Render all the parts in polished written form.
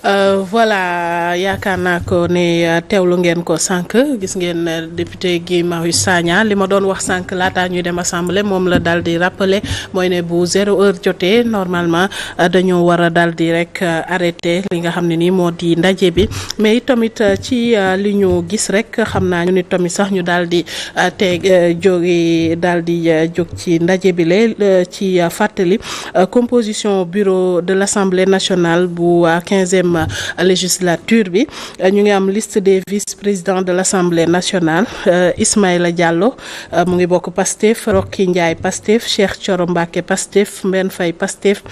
Voilà yaakaar naa ko ne teewlu ngeen ko sànq gis ngeen député Guy Marius Sagna li ma doon wax sànq laataa ñuy dem assemblée moom la daal di rappeler mooy ne bu 0 heure jotee normalement dañoo war a daal di rek arrêté li nga xam ne nii moo di ndaje bi mais tamit ci li ñu gis rek xam naa ñu ni tamit sax ñu daal di jóge daal di jóg ci ndaje bi le ci fàttali composition bureau de l'Assemblée nationale bu 15e législature bi ñu ngi am liste des vice-présidents de l'Assemblée nationale Ismaïla Diallo mu ngi bokk Pastef Rocky Ndiaye Pastef Cheikh Thioro Mbacké Pastef Mbène Faye Pastef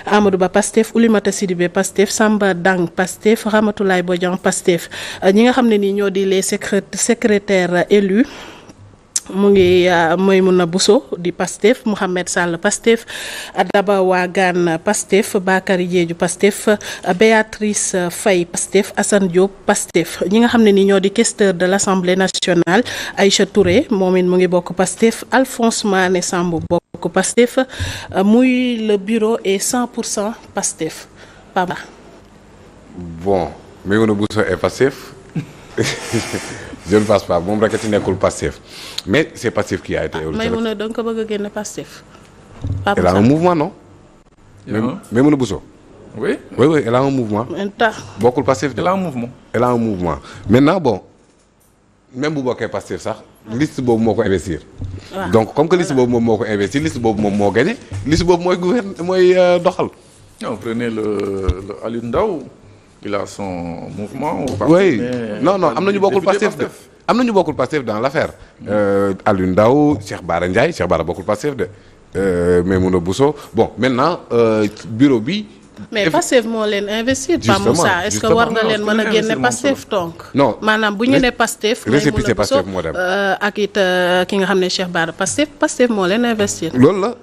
Amadou Ba Pastef Oulimata Sidibé Pastef Samba Dang Pastef Ramatoulaye Bodian Pastef ñi nga xam ne nii ñoo di les secrétaires élus mu ngi Maymouna Bousso di Pastef Mouhamed Sall Pastef Daba Wagan Pastef Bakary Diédhiou Pastef Béatrice Faye Pastef Assane Diop Pastef ñi nga xam ne ni ñoo di questeur de l'Assemblée nationale Aïcha Touré moom it mu ngi bokk Pastef Alphonse Mané Sambou bokk Pastef muy le bureau est 100% Pastef Paba. Bon Maymouna Bousso est Pastef. Je ne pense pas moom rek ci nekkul Pastef mais c'est Pastef qui a été. Maymouna da nga ko bëgg a génne Pastef. Elle a un mouvement non. Maymouna Bousso. oui elle a un mouvement. bokkul Pastef de. elle a un mouvement. elle a un mouvement maintenant bon même bu bokkee Pastef sax liste boobu moo ko investir. donc comme que liste boobu moom moo ko investir liste boobu moom moo gagné liste boobu mooy doxal. non prenez le Aliou Ndao. Il a son mouvement. Oui, non, am na ñu bokkul Pastef de. Am na ñu bokkul Pastef dans l'affaire. Aliou Ndao Cheikh Bara Ndiaye Cheikh Bara bokkul Pastef de. Maymouna Bousso bon maintenant bureau bi. mais Pastef moo leen investir. Pa Moussa est-ce que war nga leen mën a génne Pastef donc. non maanaam bu ñu ne Pastef. récépissé Pastef moo dem ak it ki nga xam ne Cheikh Bara Pastef moo leen investir. loolu la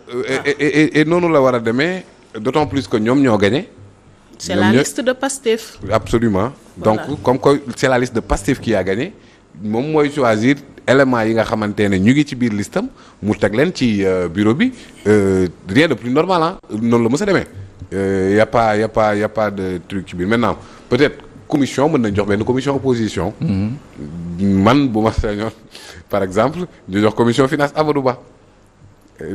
et noonu la war a demee d'autant plus que ñoom ñoo gagné. C'est la liste de Pastef. Absolument. Voilà. Donc comme que c'est la liste de Pastef qui a gagné moom mooy choisir éléments yi nga xamante ne ñu ngi ci biir listam mu teg leen ci bureau bi rien de plus normal ah noonu la mës a demee y a pas de truc ci biir maintenant peut-être commission mën nañ jox benn commission opposition. man bu ma sañoon par exemple ñu jox commission finance Amadou Ba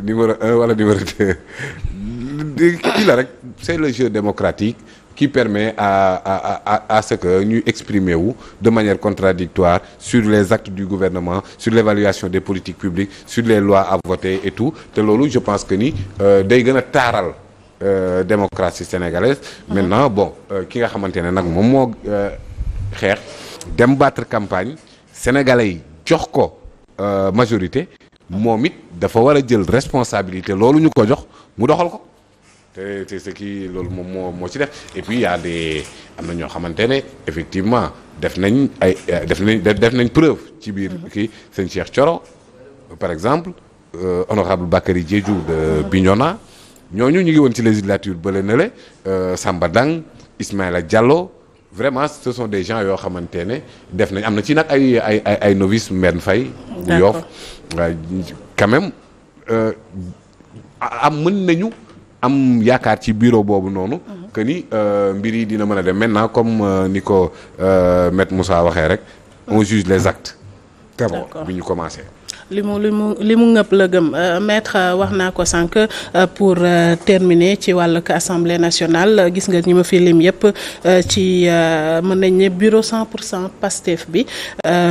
numéro 1 wala numéro 2 kii la rek c'est le jeu démocratique qui permet à ce que ñu exprimer wu de manière contradictoire sur les actes du gouvernement sur l'évaluation des politiques publiques sur les lois à voter et tout te loolu je pense que ni day gën a taaral démocratie sénégalaise. Maintenant bon ki nga xamante ne nag moom moo xeex dem battre campagne sénégalais yi jox ko majorité moom it dafa war a jël responsabilité loolu ñu ko jox mu doxal ko. te ce qui loolu moom moo ci def et puis y a des am na ñoo xamante ne effectivement def nañ preuve ci biir kii sëñ Cheikh Thioro par exemple honorable Bakary Diédhiou de Bignona ñooñu ñu ngi woon ci législature bële na le Samba Dang Ismaïla Diallo vraiment ce sont des gens yoo xamante ne def nañ am na ci nag ay novices Mbène Faye bu Yoff quand même mën nañu am yaakaar ci bureau boobu noonu que ni mbir yi dina mën a dem maintenant comme ni ko maître Moussa waxee rek on juge les actes d'abord bi ñu commencé li mu ngëpp la gëm maître wax naa ko sànq pour terminer ci wàllug assemblée nationale gis nga ñi ma fi lim yëpp ci mën nañ ne bureau 100% Pastef bi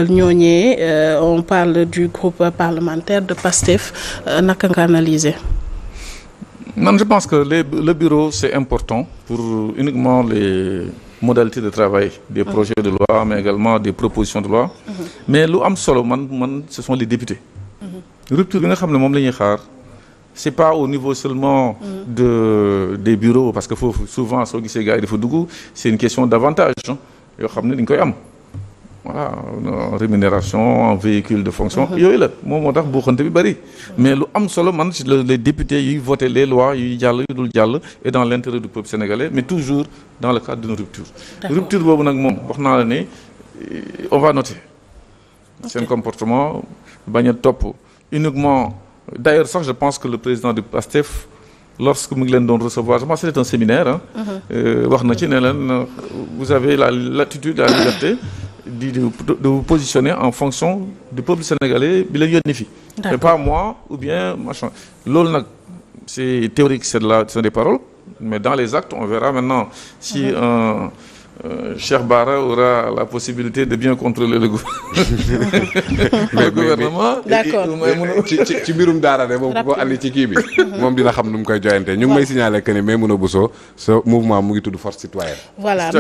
ñooñee on parle du groupe parlementaire de Pastef naka nga analyser. Man, je pense que le bureau, c'est important pour uniquement les modalités de travail des projets de loi, mais également des propositions de loi. Mais lu am solo man ce sont les députés. Rupture bi nga xam ne moom la ñuy xaar c'est pas au niveau seulement des bureaux parce que foofu souvent soo gisee gars yi dafa dugg c'est une question d'avantage yoo xam ne dañ koy am. Voilà en rémunération en véhicule de fonction yooyu la moom moo tax buuxante bi bari mais lu am solo man les députés yuy voter les lois yuy jàll yu dul jàll et dans l'intérêt du peuple sénégalais mais toujours dans le cadre d'une rupture boobu nag moom wax naa la ne on va noter seen comportement bañ a topp uniquement d'ailleurs sax je pense que le président du PASTEF lorsque mu ngi leen doon recevoir je pense que c'était un séminaire wax na ci ne leen vous avez la latitude la liberté de vous positionner en fonction du peuple sénégalais bi leen yónni fi mais pas moi ou bien machin loolu nag c'est théorique c'est des paroles mais dans les actes on verra maintenant si Cheikh Bara aura la possibilité de bien contrôler le gouvernement. D'accord. ci mbirum daara de moom ko andi ci kii bi. moom dina xam nu mu koy joyante ñu ngi may signaler que ni Maimouna Bousso sa mouvement mu ngi tudd Force Citoyenne. voilà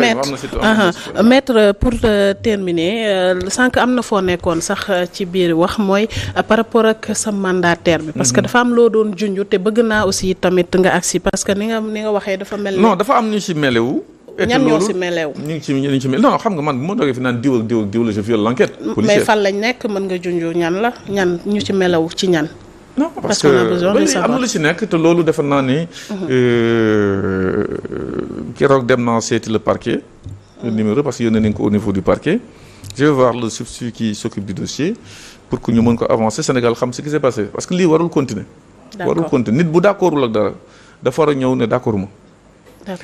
maître pour terminer sànq am na foo nekkoon sax ci biir wax mooy par rapport ak sa mandataire bi. parce que dafa am loo doon junj te bëgg naa aussi tamit nga agsi parce que ni nga waxee dafa mel. non dafa am ñu ci melewu. ñan ñoo ci melew ñu ngi ci non xam nga man bu ma doogee fi naan diw ak diw la je viole l'enquête policière. mais fan lañ nekk mën nga junjoo ñan la ñan ñu ci melew ci ñan. non parce que am na lu ci nekk te loolu defe naa ni keroog dem naa seeti le parquet. le numéro parce que yónnee nañ ko au niveau du parquet. je vais voir le substitut qui s'occupe du dossier pour que ñu mën ko avancer Sénégal xam ce qui s'est passé parce que lii warul continuer. warul continuer nit bu d'accordul ak dara dafa war a ñëw ne d'accord ma.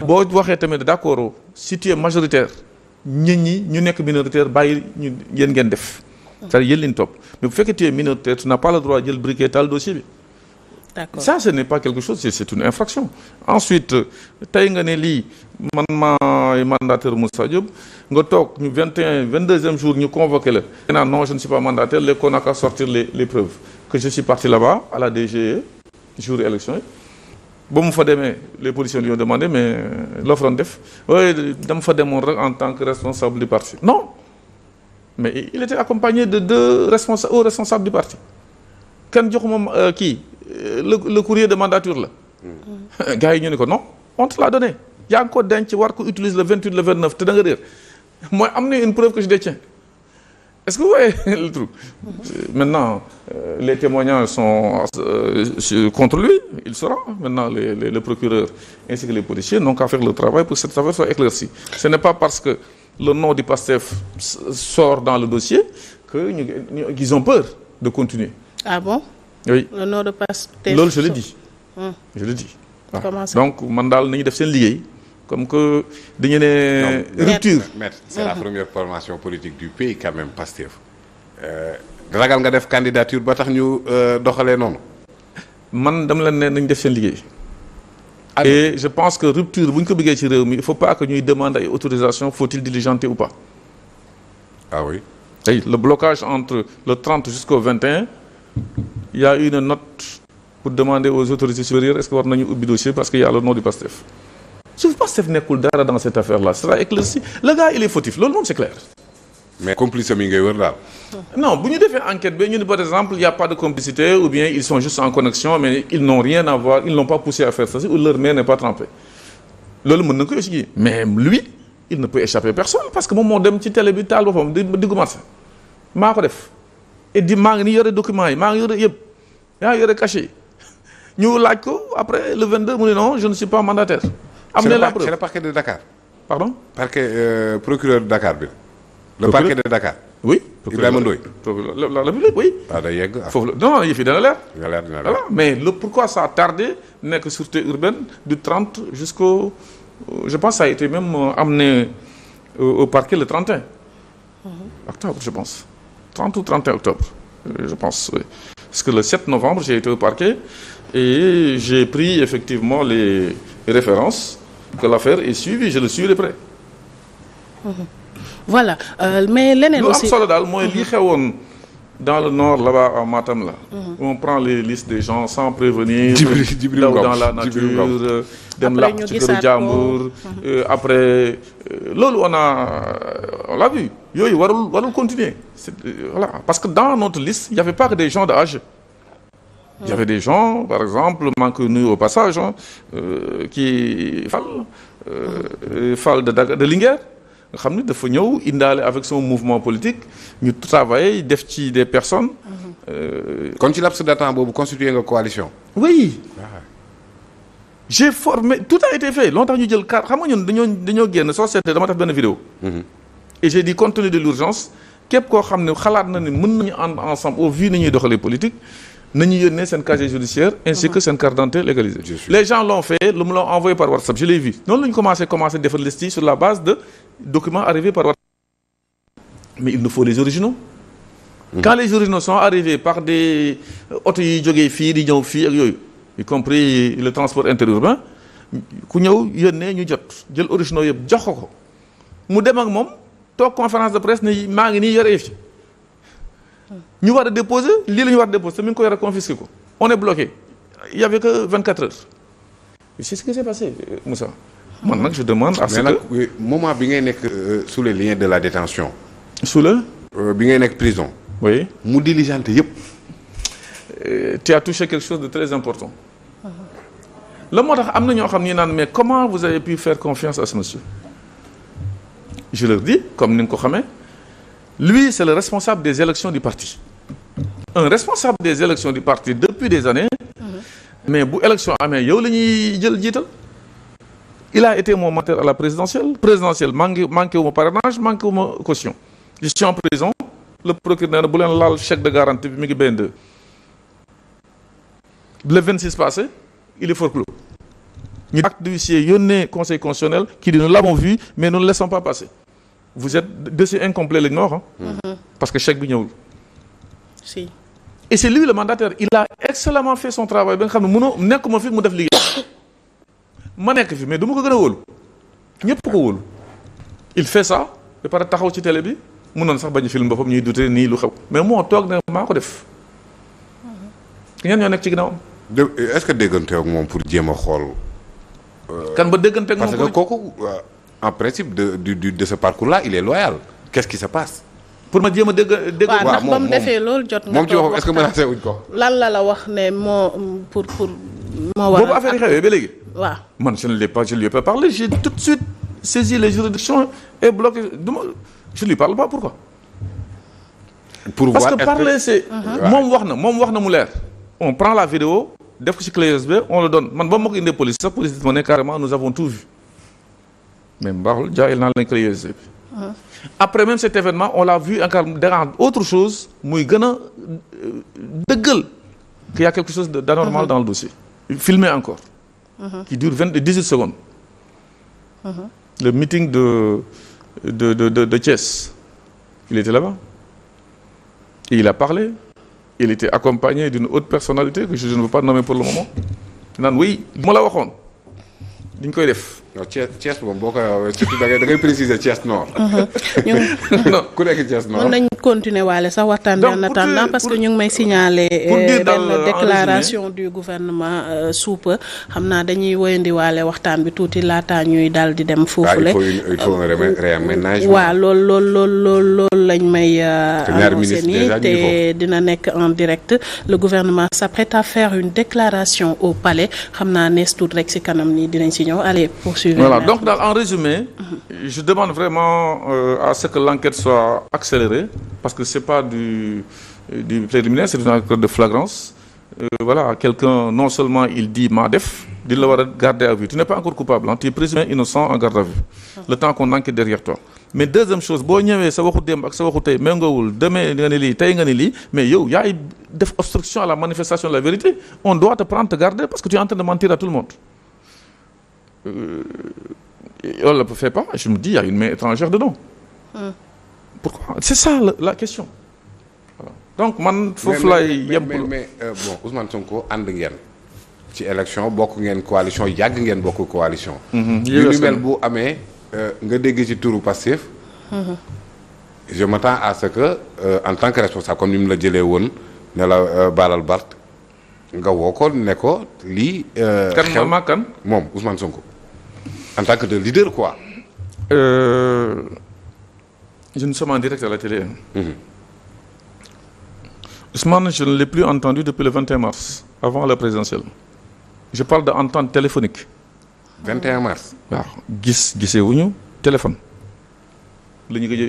boo waxee tamit d'accord si tu es majoritaire nit ñi ñu nekk minoritaire bàyyi ñu yéen ngeen def c'est-à-dire yéen leen topp mais bu fekkee tu es minoritaire tu n'as pas le droit jël briquet taal dossier bi. D'accord. Ça ce n'est pas quelque chose c'est une infraction. Ensuite tey nga ne lii man maay mandataire Moussa Diop nga toog ñu 22e jour ñu convoqué la. non je ne suis pas mandataire léegi qu'on n'a qu'à sortir les preuves que je suis parti là-bas à la DGE jour élection yi. ba mu fa demee les policiers lui ont demandé mais loo fa doon def oui dama fa demoon rek en tant que responsable du parti non mais il était accompagné de deux hauts responsables du parti kenn joxuma kii le courrier de mandature la gars yi ñu ne ko non on te l'a donné yaa ngi ko denc war ko utiliser le 28 le 29 te da nga réer mooy am na une preuve que je détiens. Est-ce que vous voyez le truc? Maintenant, les témoignages sont contre lui, il sera. Maintenant, le procureur ainsi que les policiers n'ont qu'à faire le travail pour que cette affaire soit éclaircie. Ce n'est pas parce que le nom du PASTEF sort dans le dossier qu'ils ont peur de continuer. Ah bon? Oui. Le nom de PASTEF. Loolu je le dis. Je le dis. Comment ça? Donc man daal nañu def seen liggéey. Comme que dañu ne rupture. Maître, c'est la première formation politique du pays quand même Pastef. ragal nga def candidature ba tax ñu doxalee noonu. man dama leen ne nañ def seen liggéey. et je pense que rupture bu ñu ko bëggee ci réew mi il faut pas que ñuy demander ay autorisation faut-il diligenter ou pas. ah oui. tey le blocage entre le 30 jusqu'au 21 il y a une note pour demander aux autorités supérieures est-ce que war nañu ubbi dossier parce que y a le nom du PASTEF. su Pastef nekkul dara dans cette affaire-là sera éclairci le gars il est fautif loolu moom c'est clair. mais complice mi ngay wër daal. non bu ñu defee enquête bi ñu ne par exemple il y a pas de complicité ou bien ils sont juste en connexion mais ils n'ont rien à voir ils n'ont pas poussé à faire ça ou leur main n'est pas trempée loolu mën na ko expliquer mais lui il ne peut échapper personne parce que moom moo dem ci télé bi taal boppam di commencer maa ko def et di maa ngi ni yore documents yi maa ngi yore yëpp yaa ngi yore cachet ñu laaj ko après le 22 mu ne non je ne suis pas mandataire. c'est le parquet de Dakar. Pardon? Parquet procureur de Dakar bi. Le parquet de Dakar. Oui. Ibrahima Ndoye. La République, oui. Ah day yegg. Foofu non yëf yi dana leer. dina leer. Voilà mais pourquoi ça a tardé nekk sûreté urbaine du 30 jusqu'au je pense ça a été même amené au parquet le 31 octobre je pense 30 ou 31 octobre je pense oui. Parce que le 7 novembre j'ai été au parquet et j'ai pris effectivement les références que l'affaire est suivie je le suis de près. Voilà mais leneen aussi lu am solo daal mooy li xewoon dans le nord là-bas à Matam là. On prend les listes des gens sans prévenir. daw dans la nature dem làq ci këru jàmbur. après loolu on l'a vu yooyu warul continuer voilà parce que dans notre liste il y avait pas que des gens de âge. Il y avait des gens, par exemple, manque nous au passage, qui Fall de Linguère, nga xam ne dafa ñëw indaale avec son mouvement politique ñu travailler def ci des personnes. kon ci laps de temps boobu constitué nga coalition. Oui. J'ai formé tout a été fait longtemps ñu jël carte xam nga ñun dañoo génn soo seetlee dama def benn vidéo. Et j'ai dit compte tenu de l'urgence képp koo xam ne xalaat na ne mën nañu ànd ensemble au vu ni ñuy doxalee politique. nañu yónnee seen casier judiciaire ainsi que seen carte d'identité légalisée. Les gens l'ont fait lu me l'ont envoyé par WhatsApp je l'ai vu noonu la ñu commencé defar liste yi sur la base de documents arrivés par WhatsApp mais il nous faut les originaux. Quand les originaux sont arrivés par des oto yi jógee fii di ñëw fii ak yooyu y compris le transport interurbain ku ñëw yónnee ñu jël originaux yëpp jox ko mu dem ak moom toog conférence de presse ne maa ngi nii yore yëf ñu war a déposer lii la ñu war a déposer te mi ngi ko yore confisqué ko on est bloqué il y avait que 24 heures c'est ce qui s'est passé Moussa. man nag je demande à ce que mais nag moment bi ngay nekk sous les liens de la détention sous le bi ngay nekk prison. oui mu diligente yëpp. tu as touché quelque chose de très important. la moo tax am na ñoo xam ni naan mais comment vous avez pu faire confiance à ce monsieur. je leur dis comme ni nga ko xamee lui c'est le responsable des élections du parti. un responsable des élections du parti depuis des années. mais bu élection amee yow la ñuy jël jiital. il a été mon mentor à la présidentielle manqué wu ma parrainage manqué wu ma caution. je suis en prison. le procureur ne bu leen laal chèque de garantie bi mi ngi BN2 le 26 passé il est forclos ñu acte d'huissier yónnee conseil constitutionnel qui dit nous l'avons vu mais nous ne laissons pas passer vous êtes dossier incomplet la ñu ma wax parce que chèque bi ñëwul si et c'est lui le mandataire il a excellemment fait son travail ba nga xam ne mënoo nekkuma fi mu def liggéey ma nekk fi mais du ma ko gën a wóolu ñëpp ko wóolu il fait ça ba pare taxaw ci télé bi mënoon sax bañ film boppam ñuy dute nii lu xew mais moo toog ne maa ko def ñenn ñoo nekk ci ginnaawam. est-ce que déggante ak moom pour jéem a xool. kan ba déggante ak moom parce que kooku en principe de ce parcours-là il est loyal. qu'est-ce qui se passe. pour ma jéem a dégg. waaw ndax ba mu defee loolu jot nga. moom ci waxam est-ce que menacé wuñ ko. lan la wax ne moo pour moo war boobu affaire yi xewee ba léegi. waaw man je ne lui ai pas parlé j'ai tout de suite saisi les juridictions et bloqué je lui parle pas pourquoi. pour parce voir que parler c'est. moom wax na mu leer. on prend la vidéo def ko ci clé USB on le donne man ba ma ko indee police sax police ma ne carrément nous avons tout vu mais baaxul jaayil naa leen clé USB bi. après même cet événement on l'a vu encore dans autre chose muy gën a dëggal qu'il y a quelque chose d'anormal dans le dossier. filmé encore. qui dure 18 secondes. le meeting de Thiès il était là-bas et il a parlé. il était accompagné d'une haute personnalité que je ne veux pas nommer pour le moment naan oui li ma la waxoon diñ koy def. non Thiès moom boo koy surtout da ngay préciser Thiès Nord. non ku nekk Thiès Nord. mën nañ continuer waale sax waxtaan bi en attendant parce que ñu ngi may signaler benn déclaration du gouvernement sous peu xam naa dañuy woyandi waale waxtaan bi tuuti laataa ñuy daal di dem foofule. il faut un réaménagement. waaw loolu lañ may annoncé nii te dina nekk en direct le gouvernement s'apprête à faire une déclaration au palais xam naa nees tuut rek ci kanam nii dinañ ci ñëw allez poursuivre. Voilà donc en résumé je demande vraiment à ce que l'enquête soit accélérée parce que c'est pas du préliminaire c'est une enquête de flagrance voilà quelqu'un non seulement il dit maa def di la war a garder à vue tu n'es pas encore coupable tu es présumé innocent en garde à vue le temps qu'on enquête derrière toi mais deuxième chose boo ñëwee sa waxu démb ak sa waxu tey méngoowul demee nga ne lii tey nga ne lii mais yow yaay def obstruction à la manifestation de la vérité on doit te prendre te garder parce que tu es en train de mentir à tout le monde on ne le fait pas je me dis il y a une main étrangère dedans pourquoi c'est ça la question voilà. donc man foofu lay yem mais bon Ousmane Sonko ànd ngeen ci élection bokk ngeen coalition yàgg ngeen bokk coalition yu ni mel bu amee nga dégg ci turu Pastef je m'attends à ce que en tant que responsable comme ni mu la jëlee woon ne la baalal Bart nga woo ko ne ko lii kan moom Ousmane Sonko en tant que de leader quoi. Nous sommes en direct à la télé. Ousmane, je ne l'ai plus entendu depuis le 21 mars, avant la présidentielle. Je parle d'entente téléphonique. 21 mars. waaw gisee wuñu téléphone. la ñu gëj a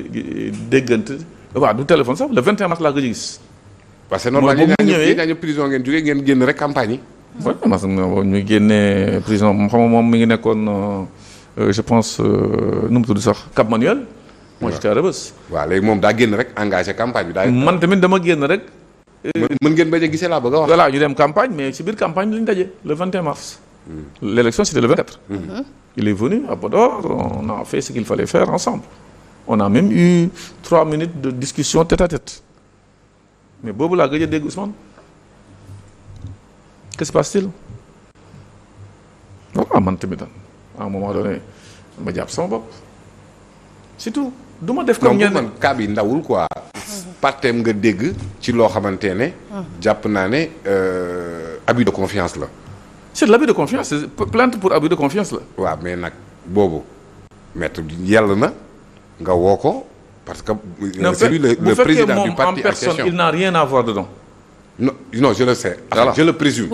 déggante waaw du téléphone sax le 21 mars laa gëj a gis. parce que normal yi ñaañu prison ngeen jógee ngeen génn rek campagne yi. waaw parce que ñu génnee prison moom xam nga moom mi ngi nekkoon je pense nu mu tudd sax Cap Manuel. moi j'étais à Rebeuss. waaw léegi moom daa génn rek engagé campagne bi. man tamit dama génn rek mën ngeen bañ a gisee laa bëgg a wax. voilà ñu dem campagne mais ci biir campagne bi la ñu daje le 21 mars. L'élection c'était le 24. Il est venu à Podor, on a fait ce qu'il fallait faire ensemble. On a même eu 3 minutes de discussion tête à tête. Mais boobu laa gëj a dégg Ousmane. Que se passe-t-il? Voilà man tamit à un moment donné ma jàpp sama bopp. C'est tout. du ma def comme ñenn man cas bi ndawul quoi. parteem nga dégg ci loo xamante ne. jàpp naa ne abus de confiance la. c'est de l'abus de confiance c'est plainte pour abus de confiance la. waaw mais nag boobu maître yàlla na nga woo ko parce que. c'est lui le président du parti en question. il n'a rien à voir dedans. non je le sais. voilà je le présume.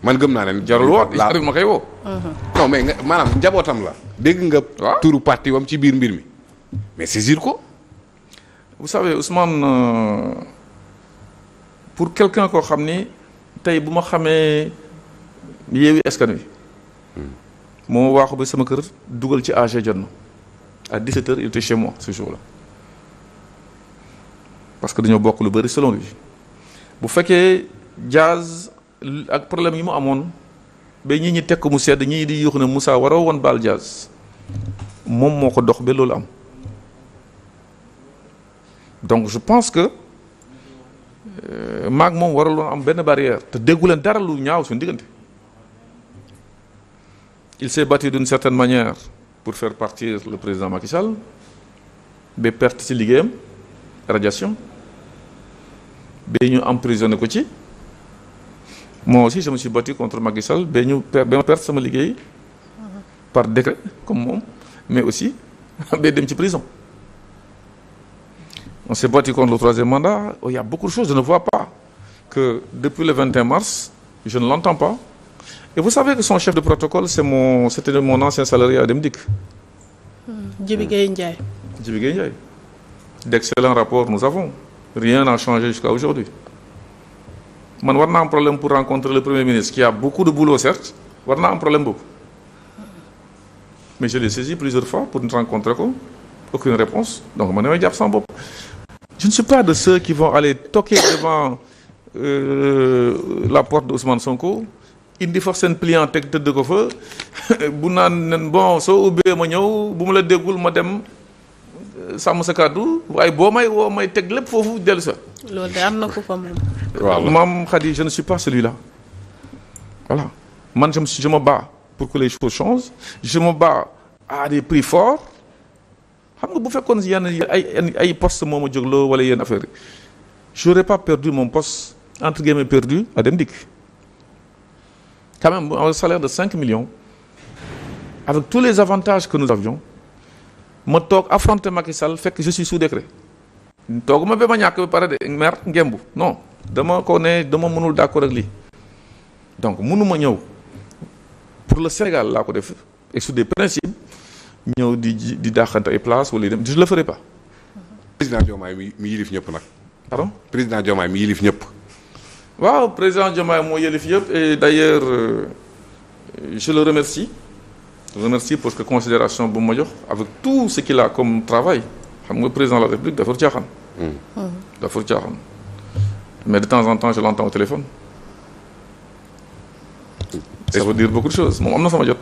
man gëm naa ne. jarul woo ma koy woo. non mais nga maanaam njabootam la. dégg nga. turu parti wam ci biir mbir mi. mais saisir ko. vous savez Ousmane pour quelqu'un koo xam ni tey bu ma xamee Yewwi Askan Wi moo waaxu ba sama kër dugal ci AG jot na à 17h il était chez moi ce jour-là parce que dañoo bokk lu bëri selon lui bu fekkee Diaz ak problème yi mu amoon ba ñii ñi teg ko mu sedd ñii di yuux ne Moussa waroo woon baal Diaz moom moo ko dox ba loolu am. donc je pense que maag moom waraloon am benn barrière te déggu leen dara lu ñaaw suñu diggante il s'est battu d'une certaine manière pour faire partir le président Macky Sall ba perte ci liggéeyam radiation ba ñu emprisonné ko ci moi aussi je me suis battu contre Macky Sall ba ma perte sama liggéey par décret comme moom mais aussi ba dem ci prison. On s'est battu contre le troisième mandat. Il y a beaucoup de choses. Je ne vois pas que depuis le 21 mars, je ne l'entends pas. Et vous savez que son chef de protocole, c'était mon ancien salarié à Demdik. Djibi Gueye Ndiaye. Djibi Gueye Ndiaye. D'excellents rapports nous avons. Rien n'a changé jusqu'à aujourd'hui. Man, on a un problème pour rencontrer le Premier ministre, qui a beaucoup de boulot, certes. On a un problème beaucoup. Mais je l'ai saisi plusieurs fois pour nous rencontrer. Aucune réponse. Donc, je ne suis pas de ceux qui vont aller toquer devant la porte d'Ousmane Sonko. Indi fa seen pliant teg tëdd ko fa bu naan bon soo ubbee ma ñëw bu ma la déggul ma dem sàmm sa kàddu waaye boo may woo may teg lépp foofu dellu sa. loolu de am na ko fa moom. waaw maam Khady je ne suis pas celui-là. voilà man je me bats pour que les choses changent je me bats à des prix forts. xam nga bu fekkoon yenn ay poste moo ma jógloo wala yenn affaire yi j'aurais pas perdu mon poste entre guillemets perdu à Demdik quand même un salaire de 5 millions avec tous les avantages que nous avions ma toog affronter Macky Sall fekk je suis sous décret tooguma ba ma ñàkk ba pare de mer ngembu non dama ko ne dama mënul d'accord ak lii donc mënuma ñëw pour le Sénégal laa ko def et sur des principes ñëw di dàqante ay place wala dem je le ferai pas. président Diomaye mi yilif ñëpp nag. pardon président Diomaye mi yilif ñëpp. waaw président Diomaye moo yilif yëpp et d'ailleurs je le remercie. Je le remercie pour que considération bu ma jox avec tout ce qu'il a comme travail xam nga président de la République dafa caaxaan. dafa caaxaan mais de temps en temps je l'entends au téléphone. ça veut dire beaucoup de choses moom am na sama jot.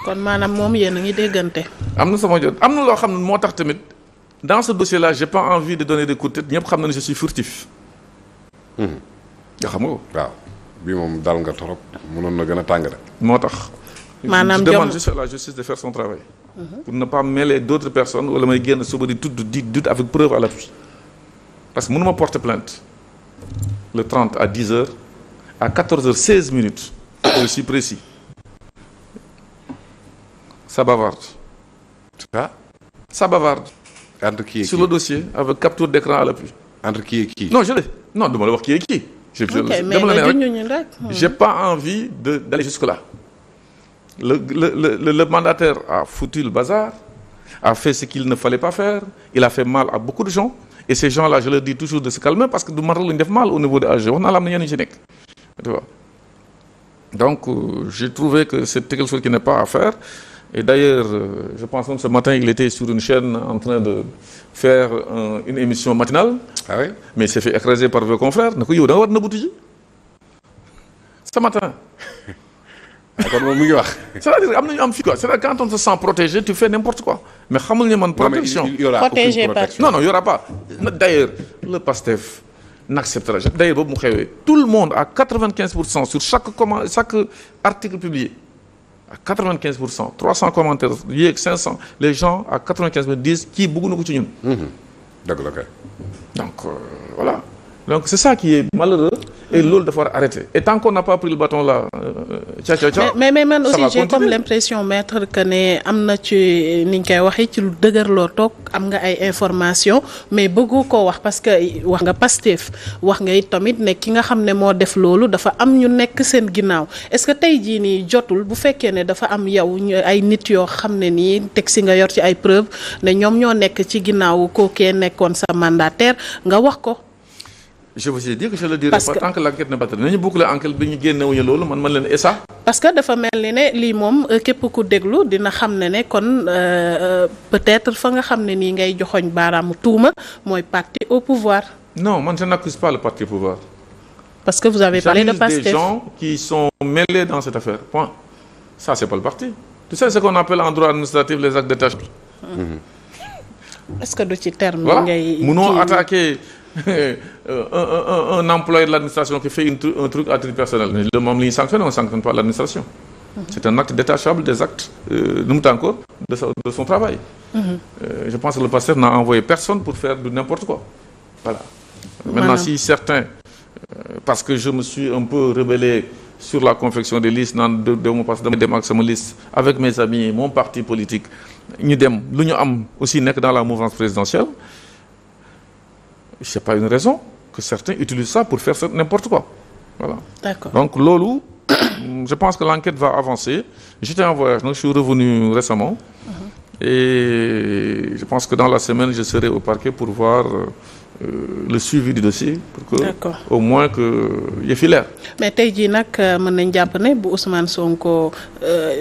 kon maanaam moom yéen a ngi déggante. am na sama jot am na loo xam ne moo tax tamit dans ce dossier-là j'ai pas envie de donner des coups de tête ñëpp xam na ne je suis furtif. nga xam nga ko. waaw bii moom dal nga torop mënoon na gën a tàng de. moo tax. maanaam je demande juste à la justice de faire son travail. pour ne pas mêler d'autres personnes wala may génn suba di tudd di doute avec preuve à l'appui. parce que mënuma porter plainte le 30 à 10h à 14h16 minutes. je suis précis. ça bavarde. ah. ça bavarde. entre qui et qui sur le dossier avec capture d'écran à l'appui. entre qui et qui. non je l'ai non dama la wax qui est qui. J'ai pas envie d'aller jusque-là. Le mandataire a foutu le bazar, a fait ce qu'il ne fallait pas faire, il a fait mal à beaucoup de gens, et ces gens-là, je leur dis toujours de se calmer parce que du maral ñu def mal au niveau de AG wax naa la am na ñenn ñu ci nekk tu vois. Donc j'ai trouvé que c'était quelque chose qui n'est pas à faire Et d'ailleurs, je pense même ce matin, il était sur une chaîne en train de faire une émission matinale. Ah oui? Mais il s'est fait écraser par vos confrères. Ne ko yow da nga war nëbbatu ji ce matin. kon moom mu ngi wax. C'est-à-dire am nañu am fii quoi. C'est-à-dire quand on se sent protégé, tu fais n'importe quoi. Mais xamul ne man protection. Il y aura Protégé aucune par- protection. Non, il y aura pas. D'ailleurs, le PASTEF n'acceptera jamais. D'ailleurs, boobu mu xewee, tout le monde à 95% sur chaque article publié. À 95%, 300 commentaires, yeeg 500, les gens à 95% disent kii bëgg na ko ci ñun. dëgg la kay. Donc voilà. Donc c'est ça qui est malheureux et loolu dafa war a arrêter. Et tant qu'on n'a pas pris le bâton là, mais man ça aussi va j'ai comme continuer. l'impression maître que ne am na ci ni ñu koy waxee ci lu dëgërloo toog am nga ay information mais bëggu koo wax parce que wax nga Pastef wax nga it tamit ne ki nga xam ne moo def loolu dafa am ñu nekk seen ginnaaw est-ce que tey jii nii jotul bu fekkee ne dafa am yow ay nit yoo xam ne nii teg si nga yor ci ay preuve ne ñoom ñoo nekk ci ginnaaw kookee nekkoon sa mandataire nga wax ko. Je vous ai dit que je le dirai Parce pas que- tant que l'enquête n'est pas terminée. Nañu boucler enquête bi ñu génnewuñu loolu man leen et ça. parce que dafa mel ni ne lii moom képp ku déglu dina xam ne kon peut-être fa nga xam ne nii ngay joxoñ baaraamu tuuma mooy parti au pouvoir Non, man je n'accuse pas le parti au pouvoir. parce que vous avez parlé de J'accuse des Pastef. gens qui sont mêlés dans cette affaire. Point. Ça, c'est pas le parti. Tu sais ce qu'on appelle en droit administratif les actes détachés. est-ce que du ci terme Voilà. ngay Munoo kii- attaquer un employé de l'administration qui fait un truc à titre personnel. Le moom li ñu sanctionne, on ne sanctionne pas l'administration. C'est un acte détachable des actes, nu mu encore, de son travail. Je pense que le PASTEF n'a envoyé personne pour faire de n'importe quoi. Voilà. Maintenant, Voilà. si certains, parce que je me suis un peu rebellé sur la confection des listes naan de mon passe dama dem ak sama liste avec mes amis mon parti politique ñu dem lu ñu am aussi nekk dans la mouvance présidentielle c'est pas une raison que certains utilisent ça pour faire n'importe quoi. Voilà. d'accord Donc loolu je pense que l'enquête va avancer. J'étais en voyage donc je suis revenu récemment et je pense que dans la semaine je serai au parquet pour voir le suivi du dossier pour que D'accord. au moins que yëf yi leer. mais tey jii nag mën nañ jàpp ne bu Ousmane Sonko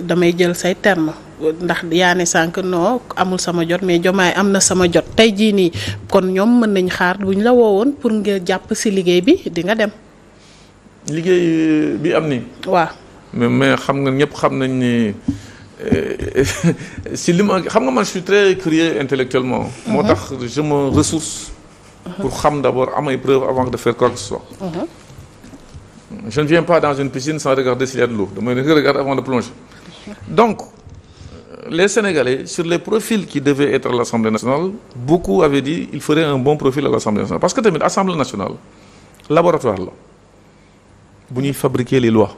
damay jël say terme ndax yaa ne sànq non amul sama jot mais Diomaye am na sama jot tey jii nii kon ñoom mën nañ xaar bu ñu la woowoon pour nga jàpp ci liggéey bi di nga dem. liggéey bi am ni waaw mais xam nga ñëpp xam nañ ni si li ma xam nga man je suis très curieux intellectuellement. moo tax je me ressource. pour xam d'abord am ay preuves avant de faire quoi que ce soit. Je ne viens pas dans une piscine sans regarder s'il y a de l'eau. damay regarder avant de plonger. Donc les Sénégalais sur les profils qui devaient être à l'Assemblée nationale beaucoup avaient dit il ferait un bon profil à l'Assemblée nationale parce que tamit Assemblée nationale laboratoire la bu ñuy fabriquer les lois.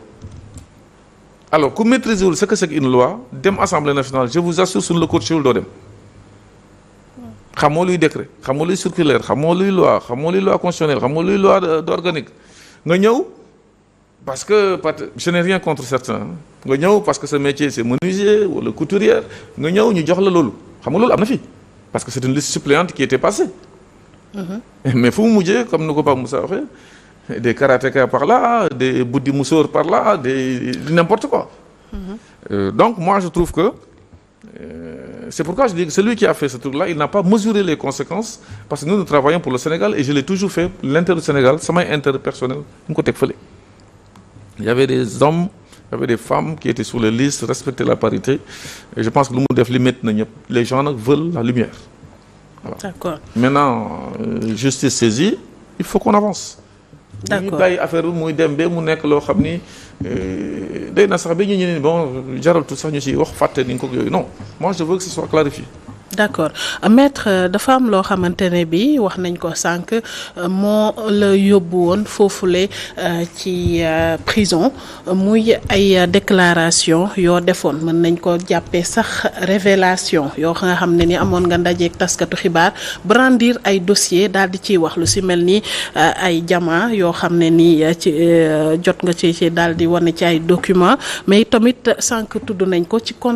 Alors ku maîtriser wul ce que c'est qu'une loi dem Assemblée nationale je vous assure suñu la courtier wul doo dem. xamoo luy décret xamoo luy circulaire xamoo luy loi xamoo luy loi constitutionnelle xamoo luy loi d'organique nga ñëw parce que je n'ai rien contre certains nga ñëw parce que ce métier c'est menuisier wala couturière nga ñëw ñu jox la loolu xam nga loolu am na fi parce que c'est une liste suppléante qui était passée. Mais fu mu mujjee comme ni ko Pape Moussa waxee des karatékas par là des buddi musoor par là des n'importe quoi. Donc moi je trouve que c'est pourquoi je dis que celui qui a fait ce truc-là il n'a pas mesuré les conséquences parce que nous travaillons pour le Sénégal et je l'ai toujours fait l'intérêt du Sénégal samay intérêt personnel mu ko teg fële. Il y avait des hommes il y avait des femmes qui étaient sur les listes respectaient la parité et je pense que lu mu def li métti na ñëpp les gens nag veulent la lumière. Voilà. D'accord. Maintenant justice saisie il faut qu'on avance. D'accord. ñu bàyyi affaire bi muy dem ba mu nekk loo xam ni day na sax ba ñu ne bon jaraltu sax ñu si wax fàtte ni ko yooyu non moi je veux que ce soit clarifié. D'accord maître dafa am loo xamante ne bi wax nañ ko sànq moo la yóbbu woon foofule ci prison muy ay déclaration yoo defoon mën nañ ko jàppee sax révélation yoo nga xam ne ni amoon nga ndajeek taskatu xibaar brandir ay dossier daal di ciy wax lu si mel ni ay jamaa yoo xam ne ni ci jot nga ci daal di wane ci ay documents mais tamit sànq tudd nañ ko ci compte